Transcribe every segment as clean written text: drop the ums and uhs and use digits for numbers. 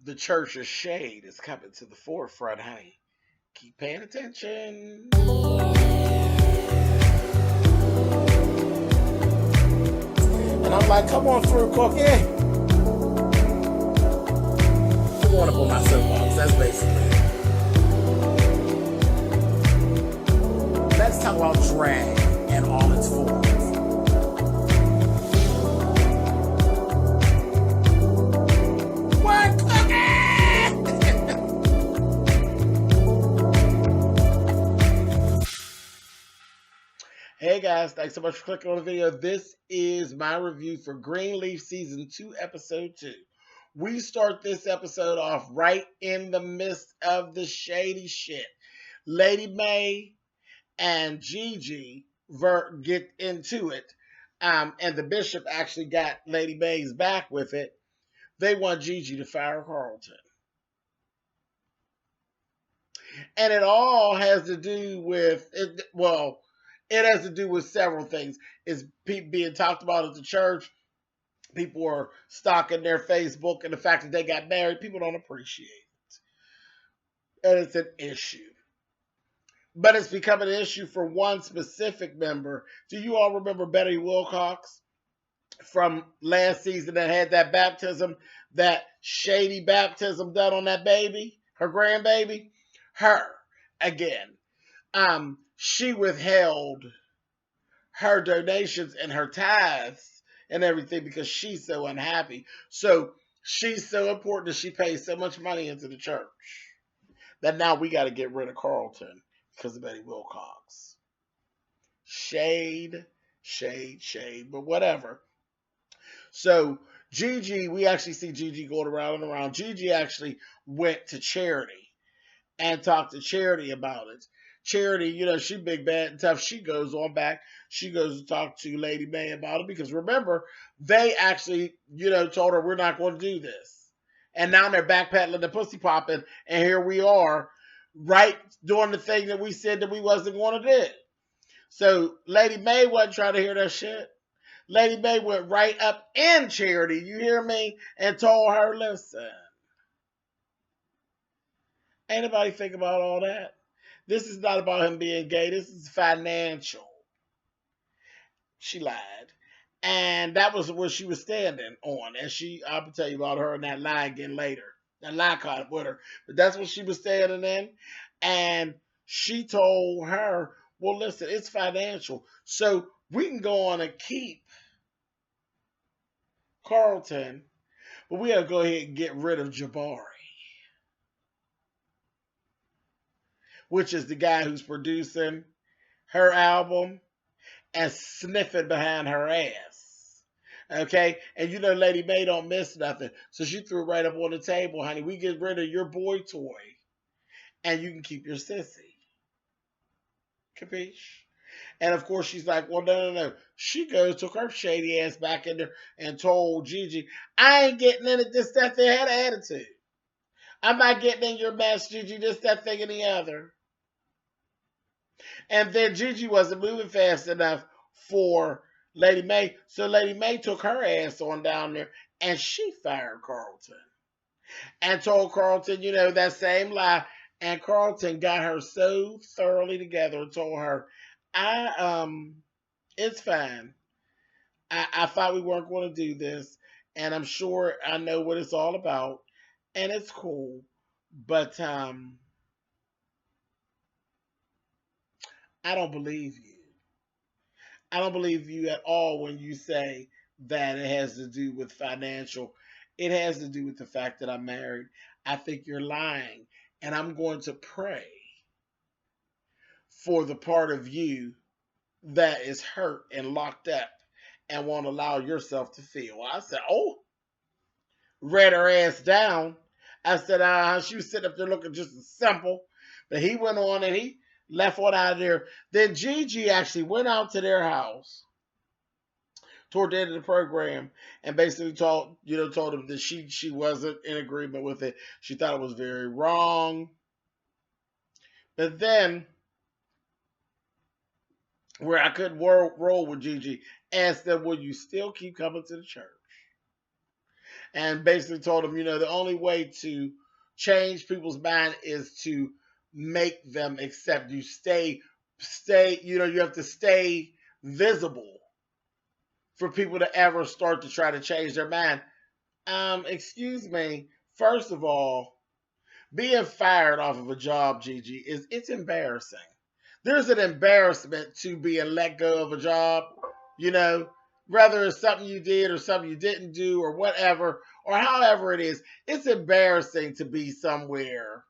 the church's shade is coming to the forefront, honey. Keep paying attention. And I'm like, come on through, Cookie. I want to put my soapbox. That's basically it. Let's talk about drag and all its forms. What, Hey guys, thanks so much for clicking on the video. This is my review for Greenleaf Season 2, Episode 2. We start this episode off right in the midst of the shady shit. Lady Mae and Gigi get into it, and the bishop actually got Lady Mae's back with it. They want Gigi to fire Carlton. And it all has to do with, it has to do with several things. It's being talked about at the church. People are stalking their Facebook, and the fact that they got married, people don't appreciate it. And it's an issue. But it's become an issue for one specific member. Do you all remember Betty Wilcox from last season that had that baptism, that shady baptism done on that baby, her grandbaby? Her, again. She withheld her donations and her tithes and everything because she's so unhappy. So she's so important that she pays so much money into the church that now we got to get rid of Carlton because of Betty Wilcox. Shade, shade, shade, but whatever. So Gigi, we actually see Gigi going around and around. Gigi actually went to Charity and talked to Charity about it. Charity, you know, she big, bad, and tough. She goes on back. She goes to talk to Lady Mae about it because remember, they actually, you know, told her we're not going to do this. And now they're backpedaling the pussy popping, and here we are, right doing the thing that we said that we wasn't going to do. So Lady Mae wasn't trying to hear that shit. Lady Mae went right up in Charity, you hear me, and told her, listen, ain't nobody think about all that. This is not about him being gay. This is financial. She lied. And that was what she was standing on. And I'll tell you about her and that lie again later. That lie caught up with her. But that's what she was standing in. And she told her, well, listen, it's financial. So we can go on and keep Carlton, but we got to go ahead and get rid of Jabari, which is the guy who's producing her album and sniffing behind her ass. Okay? And you know Lady Mae don't miss nothing. So she threw it right up on the table, honey. We get rid of your boy toy and you can keep your sissy. Capiche? And of course she's like, well, no. She took her shady ass back in there and told Gigi, I ain't getting in it, this, that, they had an attitude. I'm not getting in your mess, Gigi, this, that, thing, and the other. And then Gigi wasn't moving fast enough for Lady Mae. So Lady Mae took her ass on down there and she fired Carlton. And told Carlton, you know, that same lie. And Carlton got her so thoroughly together and told her, it's fine. I thought we weren't going to do this. And I'm sure I know what it's all about. And it's cool. But, I don't believe you. I don't believe you at all when you say that it has to do with financial. It has to do with the fact that I'm married. I think you're lying. And I'm going to pray for the part of you that is hurt and locked up and won't allow yourself to feel. I said, oh, read her ass down. I said, she was sitting up there looking just as simple. But he went on and he left one out of there. Then Gigi actually went out to their house toward the end of the program and basically told them that she wasn't in agreement with it. She thought it was very wrong. But then, where I couldn't roll with Gigi, asked them, will you still keep coming to the church? and basically told him, the only way to change people's mind is to make them accept you. Stay. You have to stay visible for people to ever start to try to change their mind. Excuse me. First of all, being fired off of a job, Gigi, it's embarrassing. There's an embarrassment to being let go of a job, you know, whether it's something you did or something you didn't do or whatever, or however it is. It's embarrassing to be somewhere.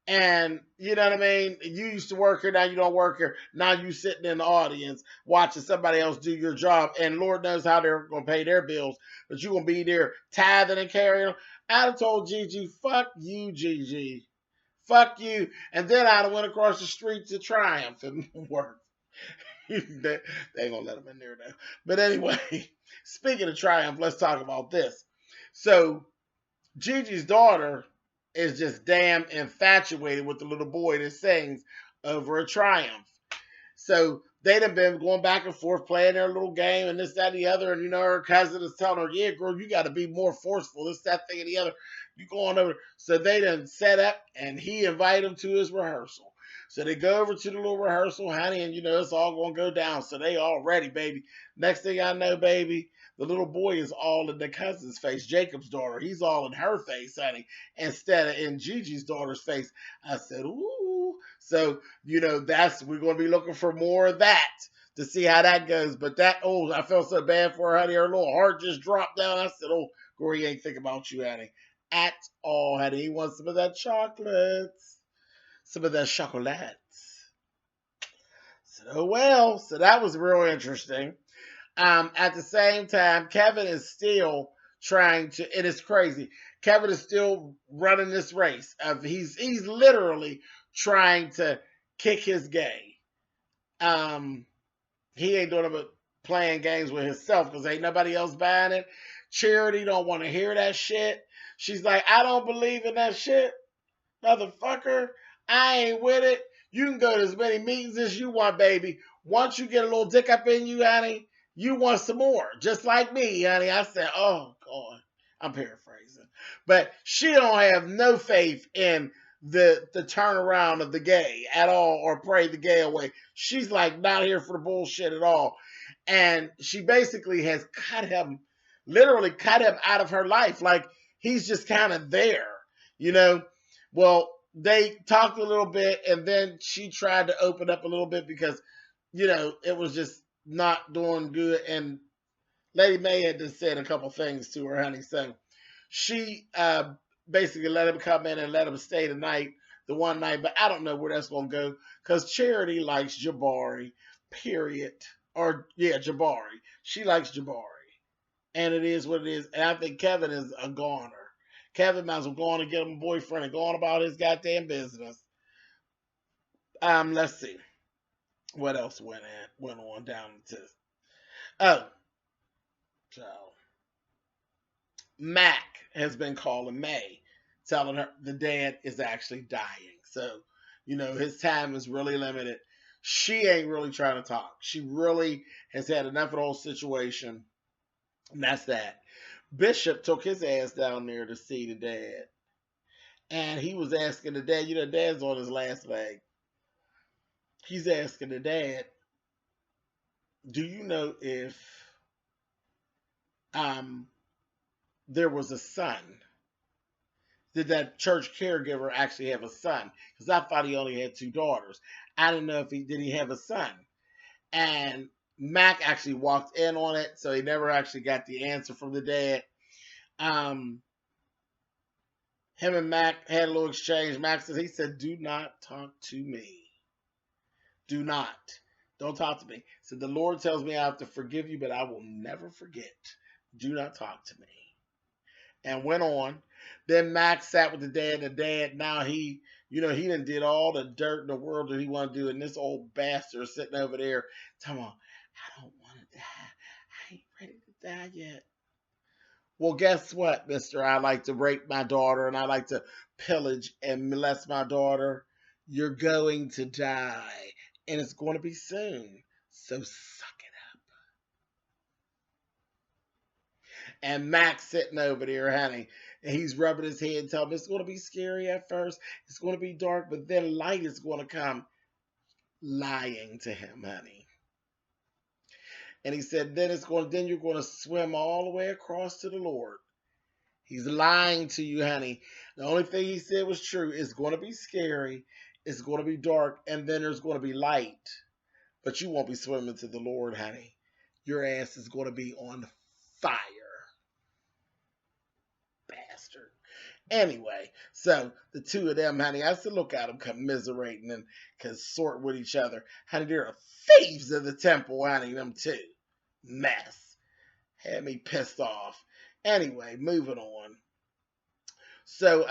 And you know what I mean? You used to work here, now you don't work here. Now you sitting in the audience watching somebody else do your job, and Lord knows how they're gonna pay their bills, but you're gonna be there tithing and carrying. I'd have told Gigi, fuck you, Gigi. Fuck you. And then I'd have went across the street to Triumph and worked. they ain't gonna let him in there now. But anyway, speaking of Triumph, let's talk about this. So Gigi's daughter is just damn infatuated with the little boy that sings over a Triumph. So they'd have been going back and forth playing their little game and this, that, and the other. And her cousin is telling her, yeah, girl, you got to be more forceful. This, that, thing, and the other. You going over. So they done set up and he invited him to his rehearsal. So they go over to the little rehearsal, honey, and it's all going to go down. So they all ready, baby. Next thing I know, baby, the little boy is all in the cousin's face, Jacob's daughter. He's all in her face, honey, instead of in Gigi's daughter's face. I said, ooh. So, we're going to be looking for more of that to see how that goes. But I felt so bad for her, honey. Her little heart just dropped down. I said, oh, Corey ain't thinking about you, honey, at all, honey. He wants some of that chocolate. Some of that chocolate. So, well, so that was real interesting. At the same time, Kevin is still trying to, and it's crazy. Kevin is still running this race. He's literally trying to kick his gay. He ain't doing it but playing games with himself because ain't nobody else buying it. Charity don't want to hear that shit. She's like, I don't believe in that shit, motherfucker. I ain't with it. You can go to as many meetings as you want, baby. Once you get a little dick up in you, honey, you want some more. Just like me, honey. I said, oh, God. I'm paraphrasing. But she don't have no faith in the turnaround of the gay at all or pray the gay away. She's like not here for the bullshit at all. And she basically has literally cut him out of her life. Like he's just kind of there, Well, they talked a little bit and then she tried to open up a little bit because, it was just not doing good. And Lady May had just said a couple things to her, honey. So she basically let him come in and let him stay the one night. But I don't know where that's going to go because Charity likes Jabari, period. Or, yeah, Jabari. She likes Jabari. And it is what it is. And I think Kevin is a goner. Kevin might as well go on and get him a boyfriend and go on about his goddamn business. Let's see. What else went on down to this? Oh, so Mac has been calling May, telling her the dad is actually dying. So, his time is really limited. She ain't really trying to talk. She really has had enough of the whole situation. And that's that. Bishop took his ass down there to see the dad. And he was asking the dad, dad's on his last leg. He's asking the dad, do you know if there was a son? Did that church caregiver actually have a son? Because I thought he only had 2 daughters. I didn't know if did he have a son. And Mac actually walked in on it, so he never actually got the answer from the dad. Him and Mac had a little exchange. Mac says, he said, do not talk to me. Do not. Don't talk to me. He said, the Lord tells me I have to forgive you, but I will never forget. Do not talk to me. And went on. Then Max sat with the dad, and the dad, now he done did all the dirt in the world that he wanted to do, and this old bastard sitting over there telling him, I don't want to die. I ain't ready to die yet. Well, guess what, mister? I like to rape my daughter, and I like to pillage and molest my daughter. You're going to die, and it's going to be soon. So suck it up. And Mac's sitting over there, honey. And he's rubbing his head and telling him it's going to be scary at first. It's going to be dark, but then light is going to come. Lying to him, honey. And he said, then you're going to swim all the way across to the Lord. He's lying to you, honey. The only thing he said was true. It's going to be scary. It's going to be dark. And then there's going to be light. But you won't be swimming to the Lord, honey. Your ass is going to be on fire. Bastard. Anyway, so the two of them, honey, I still look at them commiserating and consort with each other. Honey, they're thieves of the temple, honey, them two. Mess. Had me pissed off. Anyway, moving on. So,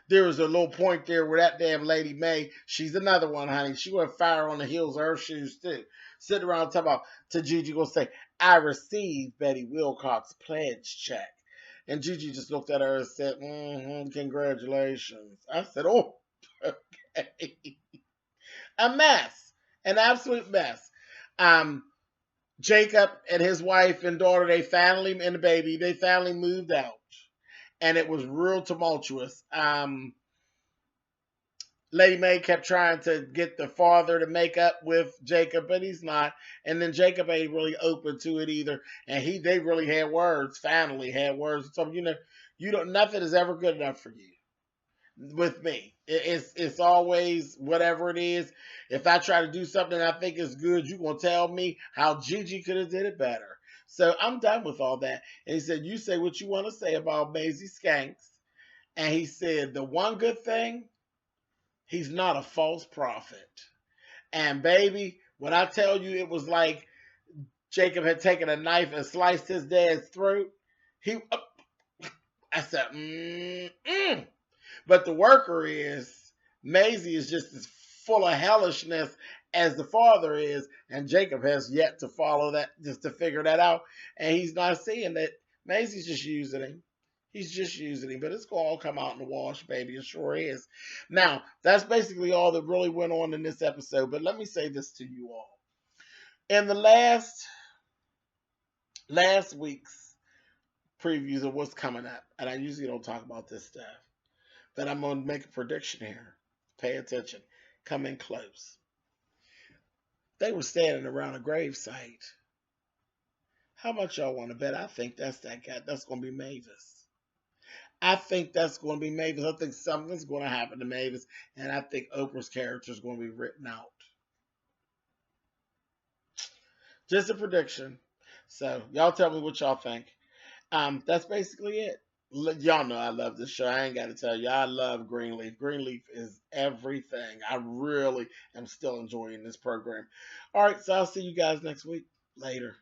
there was a little point there where that damn Lady May, she's another one, honey. She went fire on the heels of her shoes, too. Sitting around talking about, to Gigi, gonna say, I received Betty Wilcox's pledge check. And Gigi just looked at her and said, congratulations. I said, oh, okay. A mess. An absolute mess. Jacob and his wife and daughter, and the baby, they finally moved out. And it was real tumultuous. Lady Mae kept trying to get the father to make up with Jacob, but he's not. And then Jacob ain't really open to it either. And they really had words. Family had words. So nothing is ever good enough for you. With me, it's always whatever it is. If I try to do something I think is good, you're gonna tell me how Gigi could have did it better. So I'm done with all that. And he said, you say what you want to say about Maisie Skanks. And he said, the one good thing, he's not a false prophet. And baby, when I tell you it was like Jacob had taken a knife and sliced his dad's throat, I said, But the worker Maisie is just as full of hellishness as the father is, and Jacob has yet to follow that, just to figure that out. And he's not seeing that Maisie's just using him. He's just using him, but it's going to all come out in the wash, baby. It sure is. Now, that's basically all that really went on in this episode, but let me say this to you all. In the last week's previews of what's coming up, and I usually don't talk about this stuff, but I'm going to make a prediction here. Pay attention. Come in close. They were standing around a gravesite. How much y'all want to bet? I think that's that guy. That's going to be Mavis. I think that's going to be Mavis. I think something's going to happen to Mavis, and I think Oprah's character is going to be written out. Just a prediction. So y'all tell me what y'all think. That's basically it. Y'all know I love this show. I ain't got to tell you. I love Greenleaf. Greenleaf is everything. I really am still enjoying this program. All right, so I'll see you guys next week. Later.